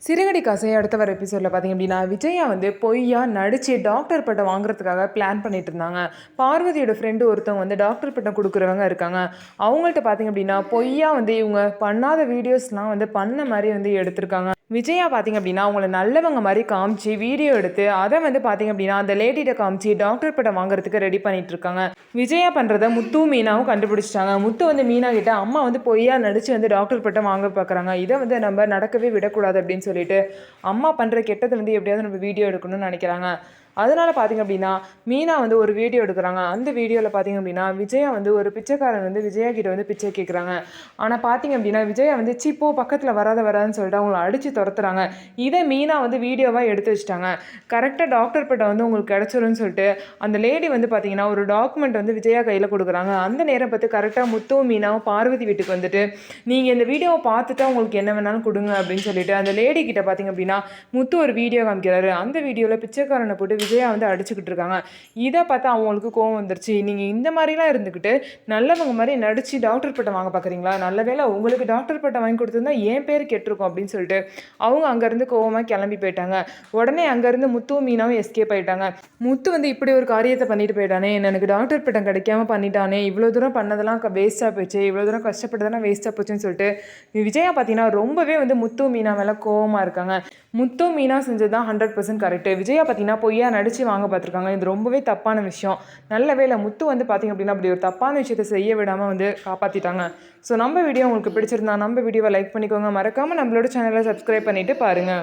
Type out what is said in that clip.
சிறுகடி காசை அடுத்த வர எபிசோடில் பார்த்திங்க அப்படின்னா விஜயா வந்து பொய்யா நடித்து டாக்டர் பட்டம் வாங்குறதுக்காக பிளான் பண்ணிட்டு இருந்தாங்க. பார்வதியோட ஃப்ரெண்டு ஒருத்தவங்க வந்து டாக்டர் பட்டம் கொடுக்குறவங்க இருக்காங்க. அவங்கள்ட்ட பார்த்திங்க அப்படின்னா பொய்யா வந்து இவங்க பண்ணாத வீடியோஸ்லாம் வந்து பண்ண மாதிரி வந்து எடுத்திருக்காங்க. விஜயா பார்த்திங்க அப்படின்னா அவங்கள நல்லவங்க மாதிரி காமிச்சு வீடியோ எடுத்து அதை வந்து பார்த்திங்க அப்படின்னா அந்த லேடிகிட்ட காமிச்சு டாக்டர் பட்டம் வாங்குறதுக்கு ரெடி பண்ணிட்டு இருக்காங்க. விஜயா பண்ணுறத முத்து மீனாவும் கண்டுபிடிச்சிட்டாங்க. முத்து வந்து மீனா கிட்ட அம்மா வந்து பொய்யா நடித்து வந்து டாக்டர் பட்டம் வாங்க பார்க்குறாங்க, இதை வந்து நம்ம நடக்கவே விடக்கூடாது அப்படின்னு சொல்லிட்டு அம்மா பண்ணுற கெட்டதை வந்து எப்படியாவது நம்ம வீடியோ எடுக்கணும்னு நினைக்கிறாங்க. அதனால் பார்த்திங்க அப்படின்னா மீனா வந்து ஒரு வீடியோ எடுக்கிறாங்க. அந்த வீடியோவில் பார்த்திங்க அப்படின்னா விஜயா வந்து ஒரு பிச்சைக்காரன் வந்து விஜயா கிட்ட வந்து பிச்சை கேட்குறாங்க. ஆனால் பார்த்திங்க அப்படின்னா விஜயா வந்து சிப்போ பக்கத்தில் வராதுன்னு சொல்லிட்டு அவங்கள அடித்து துரத்துறாங்க. இதை மீனா வந்து வீடியோவாக எடுத்து வச்சுட்டாங்க. கரெக்டாக டாக்டர் பட்டம் வந்து உங்களுக்கு கிடச்சிரும்னு சொல்லிட்டு அந்த லேடி வந்து பார்த்திங்கன்னா ஒரு டாக்குமெண்ட் வந்து விஜயா கையில் கொடுக்குறாங்க. அந்த நேரம் பார்த்து கரெக்டாக முத்துவும் மீனாவும் பார்வதி வீட்டுக்கு வந்துட்டு நீங்கள் இந்த வீடியோவை பார்த்துட்டா உங்களுக்கு என்ன வேணாலும் கொடுங்க அப்படின்னு சொல்லிட்டு அந்த லேடி கிட்ட பார்த்திங்க அப்படின்னா முத்து ஒரு வீடியோ காமிக்கிறாரு. அந்த வீடியோவில் பிச்சைக்காரனை போட்டு விஜயா வந்து அடிச்சுக்கிட்டு இருக்காங்க. இதை பார்த்தா அவங்களுக்கு கோவம் வந்துருச்சு. நீங்கள் இந்த மாதிரிலாம் இருந்துக்கிட்டு நல்லவங்க மாதிரி நடித்து டாக்டர் பட்டம் வாங்க பார்க்குறீங்களா? நல்ல வேளை உங்களுக்கு டாக்டர் பட்டம் வாங்கி கொடுத்துருந்தா என் பேர் கெட்டிருக்கும் அப்படின்னு சொல்லிட்டு அவங்க அங்கேருந்து கோவமாக கிளம்பி போயிட்டாங்க. உடனே அங்கேருந்து முத்துவும் மீனாவும் எஸ்கேப் ஆகிட்டாங்க. முத்து வந்து இப்படி ஒரு காரியத்தை பண்ணிட்டு போயிட்டானே, எனக்கு டாக்டர் பட்டம் கிடைக்காம பண்ணிட்டானே, இவ்வளோ தூரம் பண்ணதெல்லாம் வேஸ்ட்டாக போச்சு, இவ்வளோ தூரம் கஷ்டப்பட்டதெல்லாம் வேஸ்ட்டாக போச்சுன்னு சொல்லிட்டு விஜயா பார்த்தீங்கன்னா ரொம்பவே வந்து முத்து மீனா மேலே கோவமாக இருக்காங்க. முத்து மீனா செஞ்சது தான் 100% கரெக்டு. விஜயா பார்த்தீங்கன்னா பொய்யா நடித்து வாங்க பார்த்துருக்காங்க. இது ரொம்பவே தப்பான விஷயம். நல்ல வேளை முத்து வந்து பார்த்திங்க அப்படின்னா அப்படி ஒரு தப்பான விஷயத்தை செய்ய விடாமல் வந்து காப்பாற்றிட்டாங்க. ஸோ நம்ம வீடியோ உங்களுக்கு பிடிச்சிருந்தா நம்ம வீடியோவை லைக் பண்ணிக்கோங்க. மறக்காமல் நம்மளோட சேனலை சப்ஸ்கிரைப் பண்ணிவிட்டு பாருங்கள்.